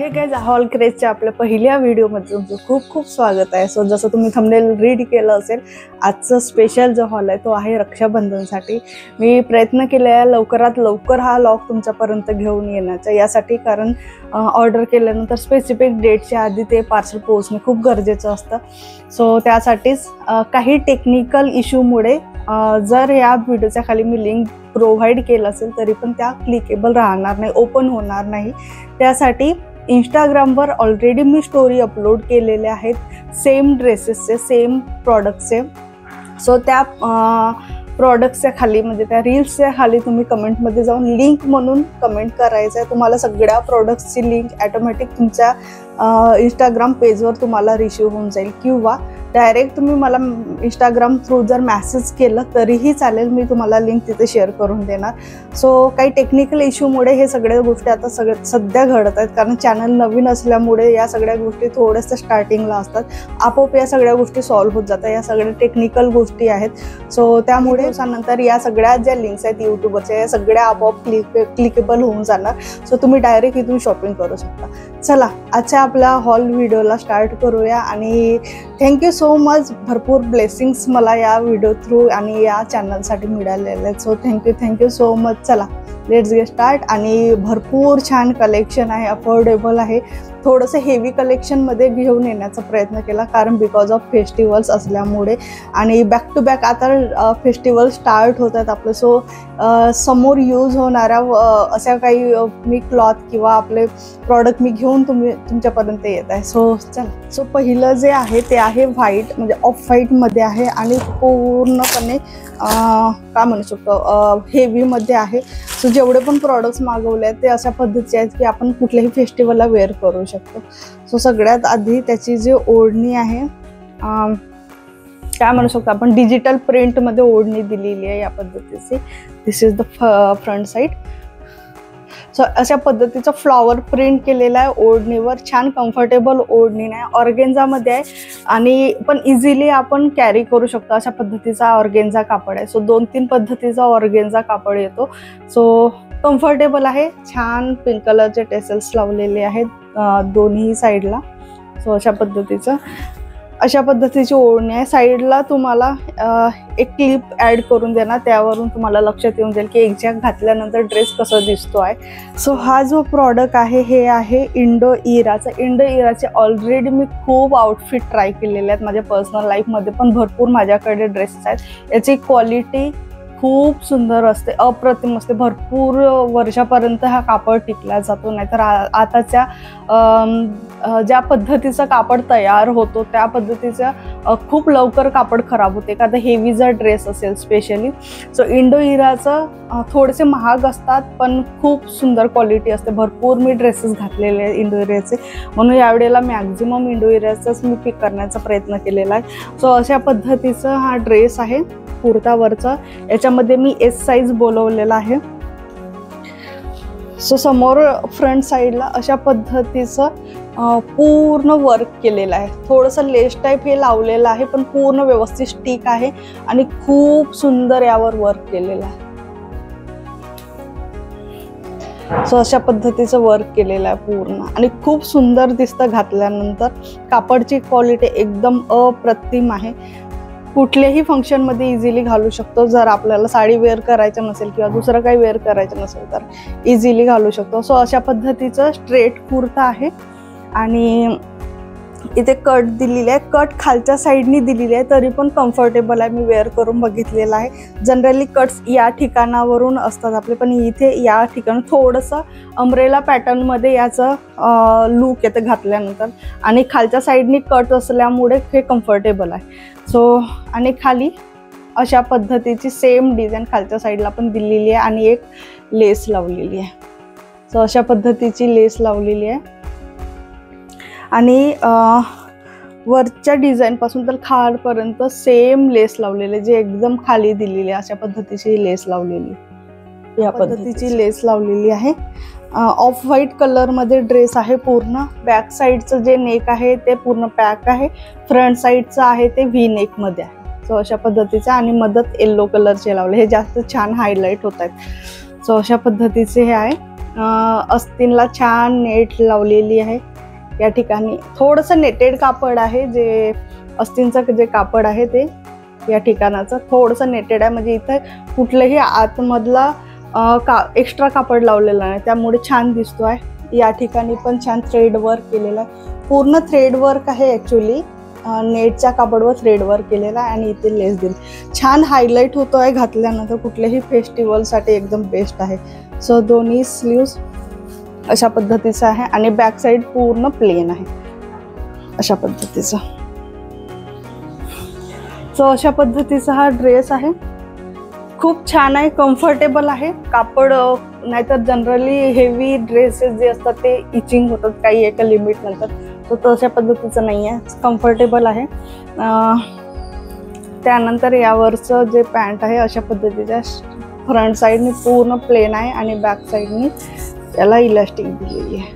Hey guys, hall क्रेजच्या आपल्या पहिल्या व्हिडिओमध्ये तुमचं खूप खूप स्वागत आहे। सो जसं तुम्ही थंबनेल रीड केलं असेल, आजचा स्पेशल जो हॉल आहे तो आहे रक्षाबंधनसाठी। मी प्रयत्न केला आहे लवकरात लवकर हा व्लॉग तुमच्यापर्यंत घेऊन येण्याचा, यासाठी कारण ऑर्डर केल्यानंतर स्पेसिफिक डेटच्या आधी ते पार्सल पोहोचणे खूप गरजेचं असतं। सो त्यासाठीच काही टेक्निकल इश्यूमुळे जर या व्हिडिओच्या खाली मी लिंक प्रोव्हाइड केलं असेल तरी पण त्या क्लिकेबल राहणार नाही, ओपन होणार नाही। त्यासाठी इंस्टाग्रामवर ऑलरेडी मी स्टोरी अपलोड केलेले आहेत सेम ड्रेसेसचे, सेम प्रॉडक्टचे। सो त्या प्रॉडक्ट्सच्या खाली म्हणजे त्या रील्सच्या खाली तुम्ही कमेंटमध्ये जाऊन लिंक म्हणून कमेंट करायचं आहे। तुम्हाला सगळ्या प्रॉडक्ट्सची लिंक ऑटोमॅटिक तुमच्या इंस्टाग्राम पेजवर तुम्हाला रिसीव होऊन जाईल, किंवा डायरेक्ट तुम्ही मला इंस्टाग्राम थ्रू जर मेसेज केलं तरीही चालेल, मी तुम्हाला लिंक तिथे शेअर करून देणार। सो काही टेक्निकल इश्यूमुळे हे सगळ्या गोष्टी आता सध्या घडत आहेत, कारण चॅनल नवीन असल्यामुळे या सगळ्या गोष्टी थोड्याशा स्टार्टिंगला असतात। आपोआप या सगळ्या गोष्टी सॉल्व्ह होत जातात, या सगळ्या टेक्निकल गोष्टी आहेत। सो त्यामुळे दिवसानंतर या सगळ्या ज्या लिंक्स आहेत यूट्यूबवरच्या, या सगळ्या आपोआप क्लिकेबल होऊन जाणार। सो तुम्ही डायरेक्ट इथून शॉपिंग करू शकता। चला आजच्या आपल्या हॉल व्हिडिओला स्टार्ट करूया। आणि थँक्यू सो मच, भरपूर ब्लेसिंग्स मला या व्हिडिओ थ्रू आणि या चॅनलसाठी मिळालेले आहेत। So thank you so much. चला लेट्स गेट स्टार्ट। आणि भरपूर छान कलेक्शन आहे, अफोर्डेबल आहे। थोडंसं हेवी कलेक्शनमध्ये घेऊन येण्याचा प्रयत्न केला, कारण बिकॉज ऑफ फेस्टिवल्स असल्यामुळे आणि बॅक टू बॅक आता फेस्टिवल स्टार्ट होत आहेत आपले। सो समोर यूज होणाऱ्या अशा काही मी क्लॉथ किंवा आपले प्रॉडक्ट मी घेऊन तुमच्यापर्यंत येत आहे। सो चला, सो पहिलं जे आहे ते आहे व्हाईट, म्हणजे ऑफ व्हाईटमध्ये आहे आणि पूर्णपणे काय म्हणू शकतो हेवीमध्ये आहे। सो जेवढे पण प्रॉडक्ट्स मागवले आहेत ते अशा पद्धतीचे आहेत की आपण कुठल्याही फेस्टिवलला वेअर करू शकतो। सो सगळ्यात आधी त्याची जी ओढणी आहे, काय म्हणू शकतो आपण, डिजिटल प्रिंटमध्ये ओढणी दिलेली आहे या पद्धतीची। This is the front side. So अशा पद्धतीचं फ्लॉवर प्रिंट केलेला आहे ओढणीवर, छान कम्फर्टेबल ओढणी आहे, ऑर्गेन्झामध्ये आहे आणि पण इझिली आपण कॅरी करू शकतो अशा पद्धतीचा ऑर्गेन्झा कापड आहे। सो 2-3 पद्धतीचा ऑर्गेन्झा कापड येतो। सो कम्फर्टेबल आहे, छान पिंक कलरचे टेसल्स लावलेले आहेत दोन्ही साईडला। सो अशा पद्धतीची ओढणी आहे। साईडला तुम्हाला एक क्लिप ॲड करून देणार, त्यावरून तुम्हाला लक्षात येऊन जाईल की एक्झॅक्ट घातल्यानंतर ड्रेस कसा दिसतो आहे। सो हा जो प्रॉडक्ट आहे हे आहे इंडो इराचा। इंडो इराचे ऑलरेडी मी खूप आउटफिट ट्राय केलेले आहेत माझ्या पर्सनल लाईफमध्ये, पण भरपूर माझ्याकडे ड्रेसेस आहेत। याची क्वालिटी खूप सुंदर असते, अप्रतिम असते, भरपूर वर्षापर्यंत हा कापड टिकला जातो। नाहीतर आताच्या ज्या पद्धतीचं कापड तयार होतो त्या पद्धतीचं खूप लवकर कापड खराब होते, एखादा हेवी जर ड्रेस असेल स्पेशली। सो इंडो इराचं थोडेसे महाग असतात पण खूप सुंदर क्वालिटी असते। भरपूर मी ड्रेसेस घातलेले आहेत इंडो इराचे, म्हणून यावेळेला मॅक्झिमम इंडो इराचाच मी पिक करण्याचा प्रयत्न केलेला आहे। सो अशा पद्धतीचा हा ड्रेस आहे कुर्तावरचा, याच्यामध्ये मी एस साईज बोलवलेला आहे। सो समोर फ्रंट साईडला अशा पद्धतीचं पूर्ण वर्क केलेलं आहे, थोडंसं लेस टाईप हे लावलेलं आहे पण पूर्ण व्यवस्थित स्टिक आहे आणि खूप सुंदर यावर वर्क केलेलं आहे। सो अशा पद्धतीचं वर्क केलेलं आहे पूर्ण आणि खूप सुंदर दिसतं घातल्यानंतर। कापडची क्वालिटी एकदम अप्रतिम आहे, कुठल्याही फंक्शनमध्ये इझिली घालू शकतो। जर आपल्याला साडी वेअर करायचं नसेल किंवा दुसरं काही वेअर करायचं नसेल तर इझिली घालू शकतो। सो अशा पद्धतीचं स्ट्रेट कुर्ता आहे आणि इथे कट दिलेली आहे, कट खालच्या साईडनी दिलेली आहे तरी पण कम्फर्टेबल आहे, मी वेअर करून बघितलेलं आहे। जनरली कट्स या ठिकाणावरून असतात आपले, पण इथे या ठिकाणी थोडंसं अम्ब्रेला पॅटर्नमध्ये याचं लुक येतं घातल्यानंतर, आणि खालच्या साईडनी कट असल्यामुळे हे कम्फर्टेबल आहे। सो आणि खाली अशा पद्धतीची सेम डिझाईन खालच्या साईडला पण दिलेली आहे आणि एक लेस लावलेली आहे। सो अशा पद्धतीची लेस लावलेली आहे आणि वरच्या डिझाईनपासून तर खालपर्यंत सेम लेस लावलेले, जे एकदम खाली दिलेली अशा पद्धतीची लेस लावलेली, या पद्धतीची लेस लावलेली आहे। ऑफ व्हाईट कलरमध्ये ड्रेस आहे पूर्ण। बॅक साईडचं जे नेक आहे ते पूर्ण पॅक आहे, फ्रंट साईडचं आहे ते व्ही नेकमध्ये आहे। सो अशा पद्धतीचं आणि मदत येलो कलरचे लावले, हे जास्त छान हायलाईट होत आहेत। सो अशा पद्धतीचे हे आहे। अस्तीनला छान नेट लावलेली आहे। या ठिकाणी थोडंसं नेटेड कापड आहे, जे अस्तीनचं जे कापड आहे ते या ठिकाणाचं थोडंसं नेटेड आहे, म्हणजे इथे कुठलंही आतमधला एक्स्ट्रा कापड लावलेलं नाही, त्यामुळे छान दिसतो आहे। या ठिकाणी पण छान थ्रेड वर्क केलेलं आहे, पूर्ण थ्रेड वर्क आहे ॲक्च्युली, नेटच्या कापडवर थ्रेड वर्क केलेला आहे आणि इथे लेस दिली, छान हायलाईट होतो आहे घातल्यानंतर, कुठल्याही फेस्टिवलसाठी एकदम बेस्ट आहे। सो दोन्ही स्लीव्स अशा पद्धतीचं आहे आणि बॅक साईड पूर्ण प्लेन आहे अशा पद्धतीचा। सो अशा पद्धतीचा हा ड्रेस आहे, खूप छान आहे, कम्फर्टेबल आहे कापड, नाहीतर जनरली हेवी ड्रेसेस जे असतात ते इचिंग होतात काही एका लिमिट नंतर, तो तशा पद्धतीचं नाही आहे, कम्फर्टेबल आहे। त्यानंतर यावरचं जे पॅन्ट आहे अशा पद्धतीच्या फ्रंट साईडनी पूर्ण प्लेन आहे आणि बॅक साईडनी याला इलास्टिक दिलेली आहे,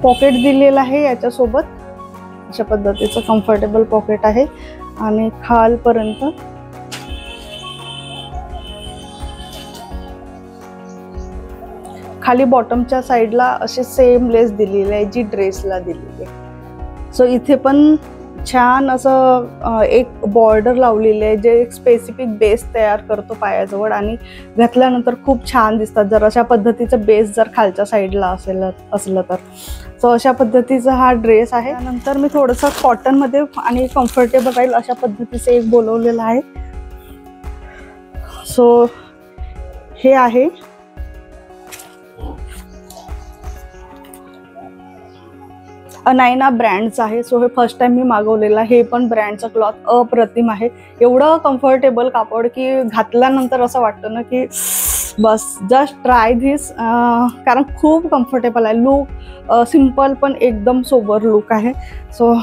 पॉकेट दिलेला आहे याच्यासोबत, अशा पद्धतीचं कम्फर्टेबल पॉकेट आहे आणि खालपर्यंत खाली बॉटमच्या साईडला असे सेम लेस दिलेली आहे जी ड्रेसला दिलेली आहे। सो इथे पण छान असं एक बॉर्डर लावलेली आहे, जे एक स्पेसिफिक बेस तयार करतो पायाजवळ आणि घातल्यानंतर खूप छान दिसतात जर अशा पद्धतीचं बेस जर खालच्या साईडला असलं तर। सो अशा पद्धतीचा हा ड्रेस आहे। त्यानंतर मी थोडंसं कॉटनमध्ये आणि कम्फर्टेबल राहील अशा पद्धतीचं एक बोलवलेलं आहे। सो हे आहे अनायना ब्रँडचं आहे। सो हे फर्स्ट टाइम मी मागवलेलं, हे पण ब्रँडचं क्लॉथ अप्रतिम आहे, एवढं कम्फर्टेबल कापड की घातल्यानंतर असं वाटतं ना की बस जस्ट ट्राय धिस, कारण खूप कम्फर्टेबल आहे, लुक सिंपल पण एकदम सोबर लुक आहे। सो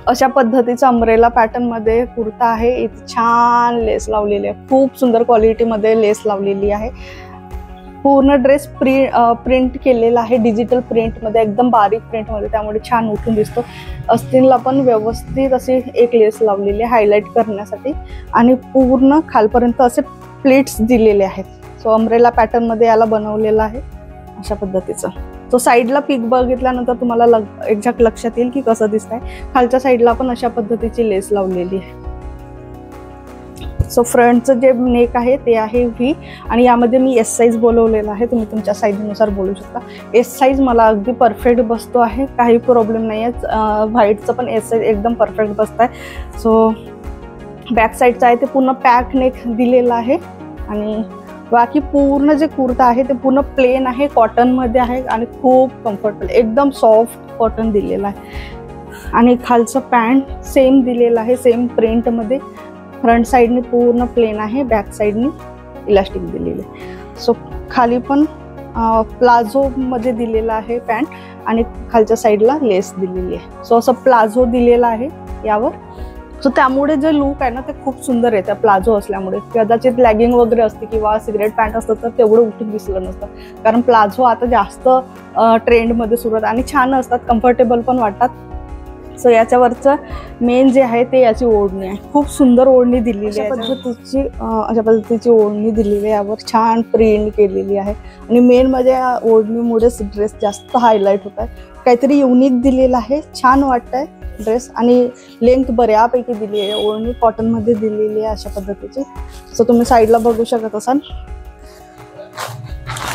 अशा पद्धतीचा अम्ब्रेला पॅटर्नमध्ये कुर्ता आहे, इथे छान लेस लावलेली आहे, खूप सुंदर क्वालिटीमध्ये लेस लावलेली आहे, पूर्ण ड्रेस प्रिंट केलेला आहे डिजिटल प्रिंटमध्ये, एकदम बारीक प्रिंटमध्ये, त्यामुळे छान उठून दिसतो। अस्तीनला पण व्यवस्थित अशी एक लेस लावलेली आहे हायलाइट करण्यासाठी आणि पूर्ण खालपर्यंत असे प्लेट्स दिलेले आहेत। सो अम्ब्रेला पॅटर्नमध्ये याला बनवलेलं आहे अशा पद्धतीचं। सो साईडला पीक बघितल्यानंतर तुम्हाला एक्झॅक्ट लक्षात येईल की कसं दिसतंय, खालच्या साईडला पण अशा पद्धतीची लेस लावलेली आहे। सो फ्रंटचं जे नेक आहे ते आहे व्ही आणि यामध्ये मी एस साईज बोलवलेला आहे, तुम्ही तुमच्या साईजनुसार बोलू शकता। एस साईज मला अगदी परफेक्ट बसतो आहे, काही प्रॉब्लेम नाही आहे, व्हाईटचं पण एस साईज एकदम परफेक्ट बसत आहे। सो बॅक साईडचं आहे ते पूर्ण पॅक नेक दिलेलं आहे आणि बाकी पूर्ण जे कुर्ता आहे ते पूर्ण प्लेन आहे, कॉटनमध्ये आहे आणि खूप कम्फर्टेबल एकदम सॉफ्ट कॉटन दिलेलं आहे आणि खालचं पॅन्ट सेम दिलेलं आहे, सेम प्रिंटमध्ये, फ्रंट साईडने पूर्ण प्लेन आहे, बॅक साईडने इलास्टिक दिलेले। सो खाली पण प्लाझोमध्ये दिलेला आहे पॅन्ट आणि खालच्या साईडला लेस दिलेली आहे। सो असं प्लाझो दिलेला आहे यावर, सो त्यामुळे जे लुक आहे ना ते खूप सुंदर येतं प्लाझो असल्यामुळे। कदाचित लॅगिंग वगैरे असते किंवा सिगरेट पॅन्ट असतं तर तेवढं उठून दिसलं नसतं, कारण प्लाझो आता जास्त ट्रेंडमध्ये सुरू आहेत आणि छान असतात, कम्फर्टेबल पण वाटतात। सो याच्यावरचं मेन जे आहे ते याची ओढणी आहे, खूप सुंदर ओढणी दिलेली आहे, अशा पद्धतीची ओढणी दिलेली आहे, यावर छान प्रिंट केलेली आहे आणि मेन म्हणजे या ओढणीमुळेच ड्रेस जास्त हायलाइट होत आहे, काहीतरी युनिक दिलेलं आहे, छान वाटतंय ड्रेस आणि लेंथ बऱ्यापैकी दिली आहे, ओढणी कॉटनमध्ये दिलेली आहे अशा पद्धतीची। सो तुम्ही साईडला बघू शकत असाल।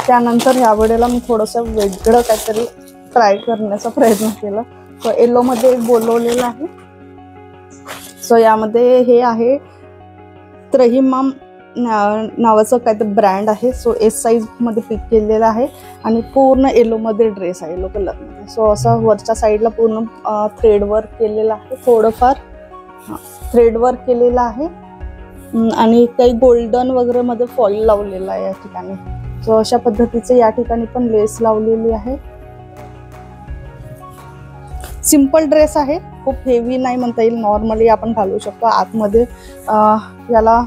त्यानंतर ह्या वेळेला मी थोडंसं वेगळं काहीतरी ट्राय करण्याचा प्रयत्न केला। सो येलोमध्ये एक बोलवलेलं आहे। सो यामध्ये हे आहे त्रहिमाम नावाचं काहीतरी ब्रँड आहे। सो एस साईजमध्ये पिक केलेलं आहे आणि पूर्ण येलोमध्ये ड्रेस आहे, येलो कलरमध्ये। सो असं वरच्या साईडला पूर्ण थ्रेड वर्क केलेलं आहे, थोडंफार थ्रेड वर्क केलेलं आहे आणि काही गोल्डन वगैरे मध्ये फॉईल लावलेला आहे या ठिकाणी। सो अशा पद्धतीचे या ठिकाणी पण लेस लावलेली आहे। सिंपल ड्रेस आहे, खूप हेवी नाही म्हणता येईल, नॉर्मली आपण घालू शकतो। आतमध्ये याला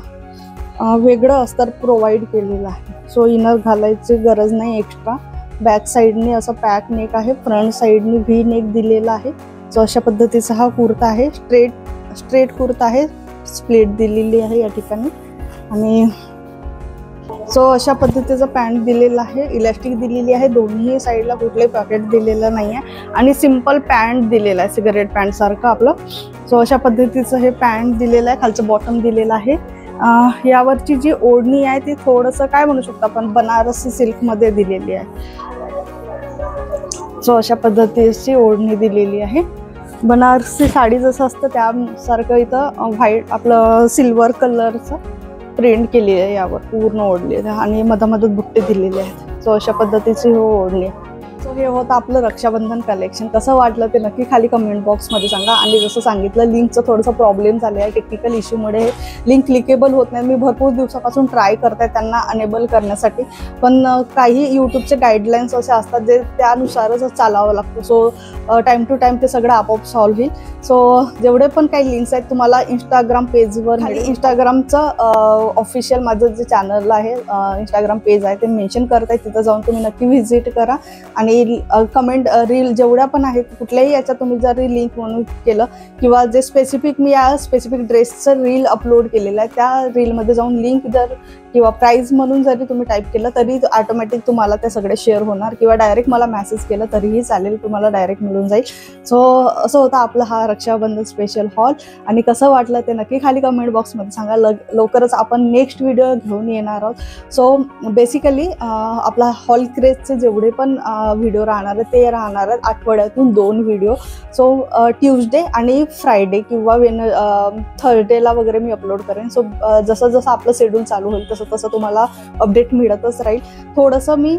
वेगळं अस्तर प्रोव्हाइड केलेलं आहे, सो इनर घालायची गरज नाही एक्स्ट्रा। बॅक साईडने असं पॅक नेक आहे, फ्रंट साईडने व्ही नेक दिलेला आहे। सो अशा पद्धतीचा हा कुर्ता आहे, स्ट्रेट कुर्ता आहे, स्प्लिट दिलेली आहे या ठिकाणी आणि सो अशा पद्धतीचं पॅन्ट दिलेलं आहे, इलास्टिक दिलेली आहे, दोन्ही साईडला कुठलंही पॉकेट दिलेलं नाही आहे आणि सिम्पल पॅन्ट दिलेलं आहे सिगरेट पॅन्ट सारखं आपलं. सो अशा पद्धतीचं हे पॅन्ट दिलेलं आहे, खालचं बॉटम दिलेलं आहे. यावरची जी ओढणी आहे ती थोडंसं काय म्हणू शकतो आपण बनारसी सिल्कमध्ये दिलेली आहे. सो अशा पद्धतीची ओढणी दिलेली आहे. बनारसी साडी जसं असतं त्यासारखं इथं व्हाईट आपलं सिल्वर कलरचं प्रिंट केली आहे यावर पूर्ण ओढली आहे आणि मधामधात बुट्टे दिलेले आहेत. सो अशा पद्धतीची हो ओढणी आहे. सो हे होतं आपलं रक्षाबंधन कलेक्शन. कसं वाटलं ते नक्की खाली कमेंट बॉक्समध्ये सांगा. आणि जसं सांगितलं लिंकचं थोडंसं प्रॉब्लेम झालं आहे, टेक्निकल इश्यूमुळे लिंक क्लिकेबल होत नाही. मी भरपूर दिवसापासून ट्राय करते त्यांना अनेबल करण्यासाठी, पण काही यूट्यूबचे गाईडलाईन्स असे असतात जे त्यानुसारच चालावं लागतं. सो टाईम टू टाईम ते सगळं आपोआप सॉल्व्ह होईल. सो जेवढे पण काही लिंक्स आहेत तुम्हाला इंस्टाग्राम पेजवर, इंस्टाग्रामचं ऑफिशियल माझं जे चॅनल आहे इंस्टाग्राम पेज आहे ते मेन्शन करत आहे, तिथं जाऊन तुम्ही नक्की व्हिजिट करा. आणि कमेंट रील जेवढ्या पण आहेत कुठल्याही याच्यात तुम्ही जरी लिंक म्हणून केलं किंवा जे स्पेसिफिक मी या स्पेसिफिक ड्रेसचं रील अपलोड केलेलं आहे त्या रीलमध्ये जाऊन लिंक जर किंवा प्राईज म्हणून जरी तुम्ही टाईप केलं तरी ऑटोमॅटिक तुम्हाला ते सगळे शेअर होणार, किंवा डायरेक्ट मला मेसेज केलं तरीही चालेल, तुम्हाला डायरेक्ट मिळून जाईल. सो असं होतं आपला हा रक्षाबंधन स्पेशल हॉल. आणि कसं वाटलं ते नक्की खाली कमेंट बॉक्समध्ये सांगा. लवकरच आपण नेक्स्ट व्हिडिओ घेऊन येणार आहोत. सो बेसिकली आपला हॉल क्रेजचे जेवढे पण व्हिडिओ राहणार आहेत ते राहणार आहेत आठवड्यातून 2 व्हिडिओ. सो ट्यूजडे आणि फ्रायडे किंवा थर्सडेला वगैरे मी अपलोड करेन. सो जसं जसं आपलं शेड्यूल चालू होईल तसं तसं तुम्हाला अपडेट मिळतच राहील. थोडंसं मी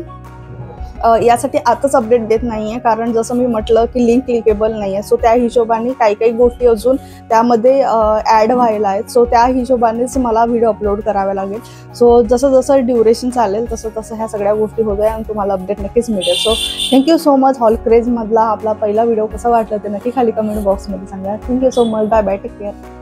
यासाठी आताच अपडेट देत नाही आहे कारण जसं मी म्हटलं की लिंक क्लिकेबल नाही आहे. सो त्या हिशोबाने काही काही गोष्टी अजून त्यामध्ये ॲड व्हायला आहेत. सो त्या हिशोबानेच मला व्हिडिओ अपलोड करावे लागेल. सो जसं जसं ड्युरेशन चालेल तसं तसं ह्या सगळ्या गोष्टी होत आहे आणि तुम्हाला अपडेट नक्कीच मिळेल. So thank you so much. हॉल क्रेजमधला आपला पहिला व्हिडिओ कसा वाटला ते नक्की खाली कमेंट बॉक्समध्ये सांगा. Thank you so much. Bye bye. Take care.